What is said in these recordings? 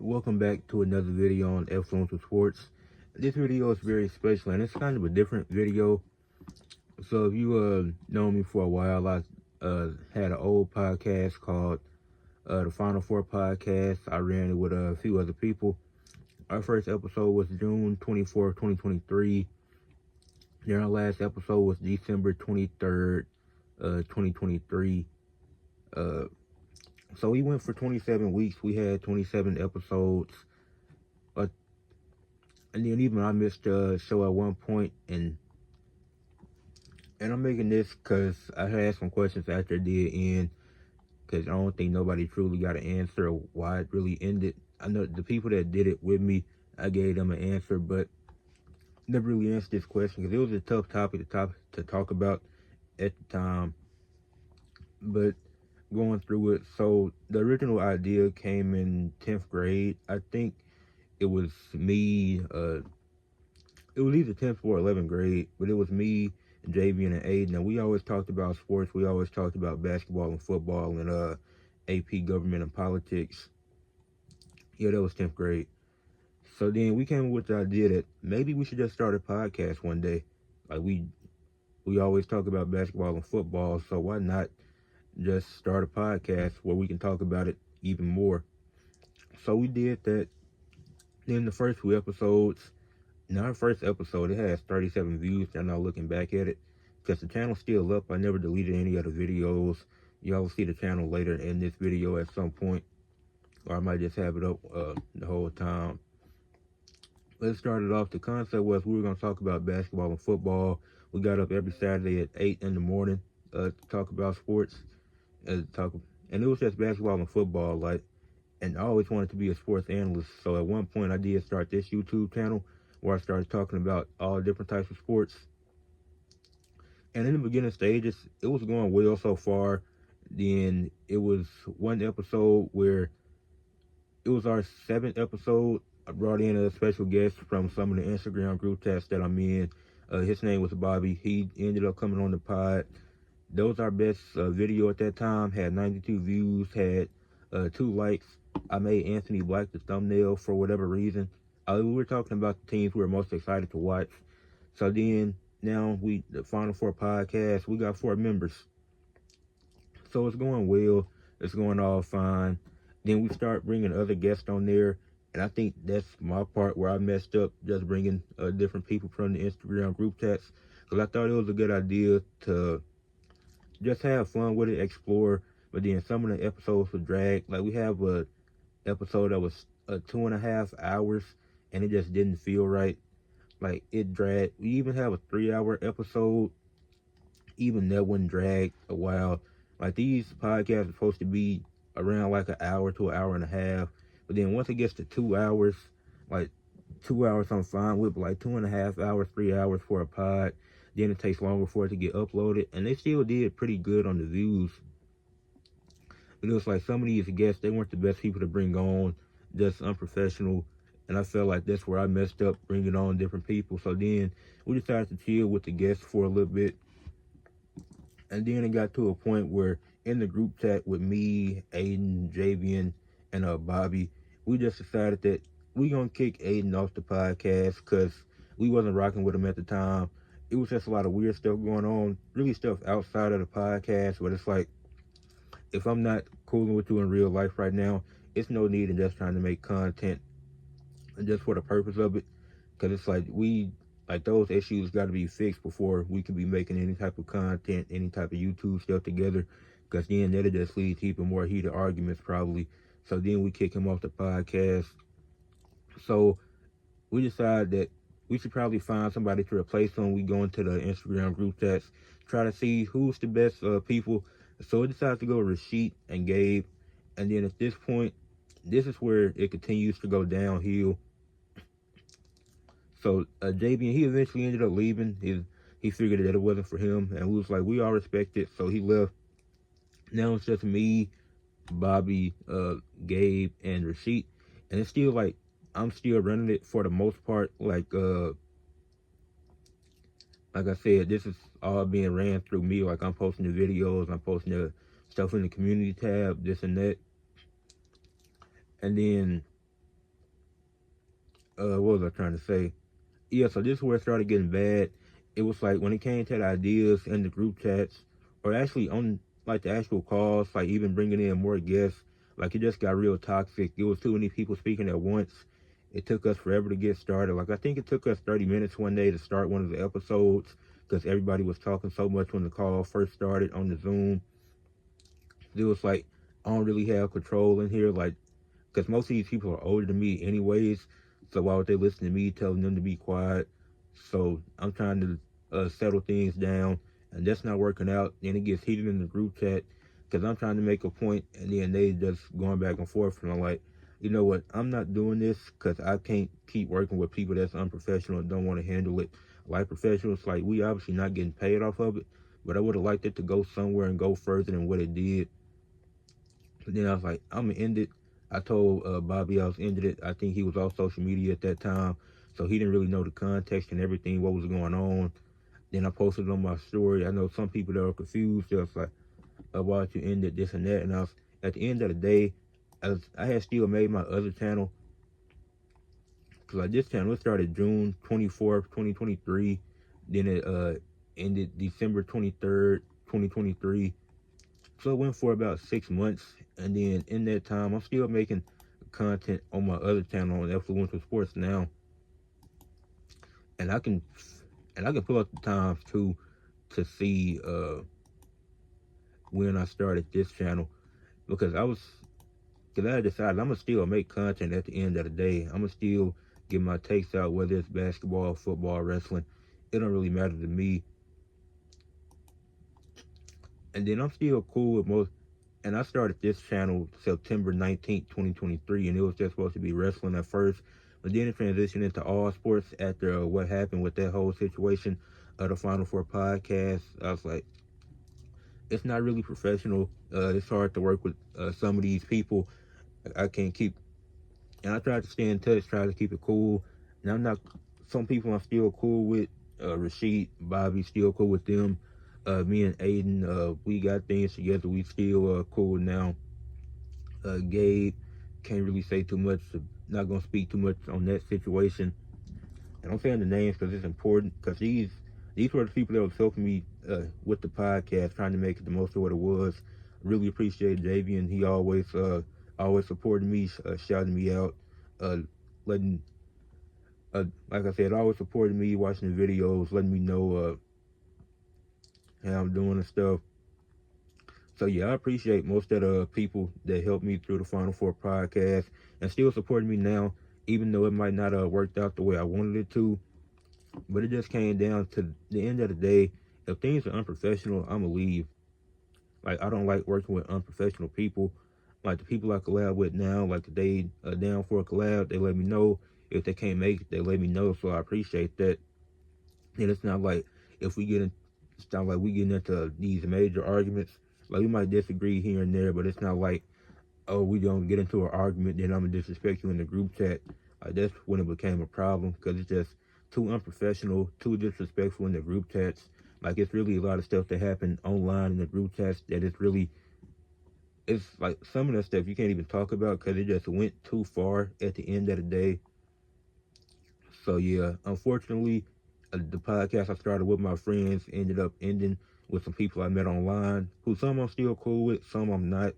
Welcome back to another video on Influential Sports. This video is very special and it's kind of a different video. So if you know me for a while, I had an old podcast called the Final Four Podcast. I ran it with a few other people. Our first episode was June 24th, 2023. Then our last episode was December 23rd, 2023. So we went for 27 weeks. We had 27 episodes. And then even I missed a show at one point, and I'm making this because I had some questions after it did end, because I don't think nobody truly got an answer of why it really ended. I know the people that did it with me, I gave them an answer, but never really answered this question because it was a tough topic to talk about at the time. But going through it, so the original idea came in 10th grade. I think it was me, it was either 10th or 11th grade, but it was me, Javian, and Aiden, and we always talked about sports. We always talked about basketball and football and AP government and politics. Yeah, that was 10th grade. So then we came up with the idea that maybe we should just start a podcast one day. Like we always talk about basketball and football, so why not just start a podcast where we can talk about it even more? So we did that. Then the first few episodes, in our first episode, it has 37 views. I'm not looking back at it because the channel's still up. I never deleted any of the videos. Y'all will see the channel later in this video at some point, or I might just have it up the whole time. Let's start it off. The concept was we were going to talk about basketball and football. We got up every Saturday at 8 in the morning to talk about sports. And it was just basketball and football, and I always wanted to be a sports analyst. So at one point I did start this YouTube channel where I started talking about all different types of sports. And in the beginning stages, it was going well so far. Then it was one episode where it was our 7th episode. I brought in a special guest from some of the Instagram group chats that I'm in. His name was Bobby. He ended up coming on the pod. That was our best video at that time. Had 92 views, had 2 likes. I made Anthony Black the thumbnail for whatever reason. We were talking about the teams we were most excited to watch. So then, now the Final Four podcast, we got 4 members. So it's going well. It's going all fine. Then we start bringing other guests on there. And I think that's my part where I messed up, just bringing different people from the Instagram group chats. Because I thought it was a good idea to just have fun with it, explore. But then some of the episodes would drag. Like we have a episode that was 2.5 hours, and it just didn't feel right. Like it dragged. We even have a 3-hour episode. Even that one dragged a while. Like these podcasts are supposed to be around like an hour to an hour and a half. But then once it gets to 2 hours, like 2 hours I'm fine with, but like 2.5 hours, 3 hours for a pod, then it takes longer for it to get uploaded. And they still did pretty good on the views. But it was like some of these guests, they weren't the best people to bring on, just unprofessional. And I felt like that's where I messed up, bringing on different people. So then we decided to chill with the guests for a little bit. And then it got to a point where in the group chat with me, Aiden, Javian, and Bobby, we just decided that we gonna kick Aiden off the podcast because we wasn't rocking with him at the time. It was just a lot of weird stuff going on, really stuff outside of the podcast, but it's like, if I'm not cooling with you in real life right now, it's no need in just trying to make content just for the purpose of it. Because it's like those issues got to be fixed before we can be making any type of content, any type of YouTube stuff together. Because then that'll just lead to even more heated arguments probably. So then we kick him off the podcast. So we decided that we should probably find somebody to replace him. We go into the Instagram group chats, try to see who's the best people. So we decided to go with Rashid and Gabe. And then at this point, this is where it continues to go downhill. So Javian, he eventually ended up leaving. He figured that it wasn't for him. And we was like, we all respect it. So he left. Now it's just me, Bobby, Gabe, and Rashid. And it's still like, I'm still running it for the most part. Like I said, this is all being ran through me. Like I'm posting the videos, I'm posting the stuff in the community tab, this and that. And then what was I trying to say? Yeah, so this is where it started getting bad. It was like when it came to the ideas in the group chats, or actually on like the actual calls, like even bringing in more guests, like it just got real toxic. It was too many people speaking at once. It took us forever to get started. Like I think it took us 30 minutes one day to start one of the episodes because everybody was talking so much when the call first started on the Zoom. It was like I don't really have control in here, like because most of these people are older than me anyways. So why would they listen to me telling them to be quiet? So I'm trying to settle things down, and that's not working out. Then it gets heated in the group chat because I'm trying to make a point, and then they just going back and forth. And I'm like, you know what? I'm not doing this because I can't keep working with people that's unprofessional and don't want to handle it like professionals. Like we obviously not getting paid off of it, but I would have liked it to go somewhere and go further than what it did. But then I was like, I'm gonna end it. I told Bobby I was ended it. I think he was off social media at that time, so he didn't really know the context and everything, what was going on. Then I posted on my story. I know some people that were confused. They was like, why did you end it, this and that? And I was, at the end of the day, I had still made my other channel. Because like this channel, it started June 24th, 2023. Then it ended December 23rd, 2023. So it went for about 6 months, and then in that time, I'm still making content on my other channel on Influential Sports now, and I can pull up the times too to see when I started this channel because I decided I'm gonna still make content at the end of the day. I'm gonna still get my takes out, whether it's basketball, football, wrestling. It don't really matter to me. And then I'm still cool with most. And I started this channel September 19th, 2023, and it was just supposed to be wrestling at first, but then it transitioned into all sports after what happened with that whole situation of the Final Four podcast. I was like, it's not really professional. It's hard to work with some of these people. I can't keep, and I tried to stay in touch, try to keep it cool. And I'm not, some people I'm still cool with. Rashid, Bobby, still cool with them. Me and Aiden, we got things together. We still cool now. Gabe, can't really say too much. Not gonna speak too much on that situation. And I'm saying the names because it's important. Because these were the people that was helping me with the podcast, trying to make it the most of what it was. Really appreciate Javian. He always supported me, shouting me out, letting like I said, always supporting me, watching the videos, letting me know how I'm doing and stuff. So yeah, I appreciate most of the people that helped me through the Final Four podcast and still supporting me now, even though it might not have worked out the way I wanted it to. But it just came down to the end of the day. If things are unprofessional, I'ma leave. Like I don't like working with unprofessional people. Like the people I collab with now, like they down for a collab, they let me know. If they can't make it, they let me know. So I appreciate that. And it's not like if we get in, it's not like we get into these major arguments. Like we might disagree here and there, but it's not like, oh, we don't get into an argument, then I'm gonna disrespect you in the group chat. Like that's when it became a problem because it's just too unprofessional, too disrespectful in the group chats. Like it's really a lot of stuff that happened online in the group chats that it's like some of that stuff you can't even talk about because it just went too far at the end of the day. So yeah, unfortunately, the podcast I started with my friends ended up ending with some people I met online, who some I'm still cool with, some I'm not.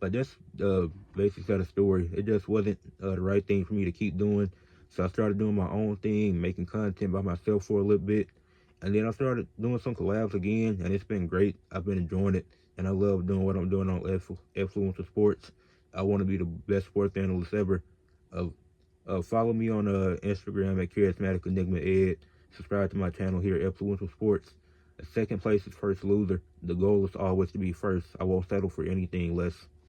But that's the basics of the story. It just wasn't the right thing for me to keep doing. So I started doing my own thing, making content by myself for a little bit. And then I started doing some collabs again, and it's been great. I've been enjoying it, and I love doing what I'm doing on Influential Sports. I want to be the best sports analyst ever. Uh, Follow me on Instagram at Charismatic Enigma Ed. Subscribe to my channel here at Influential Sports. Second place is first loser. The goal is always to be first. I won't settle for anything less.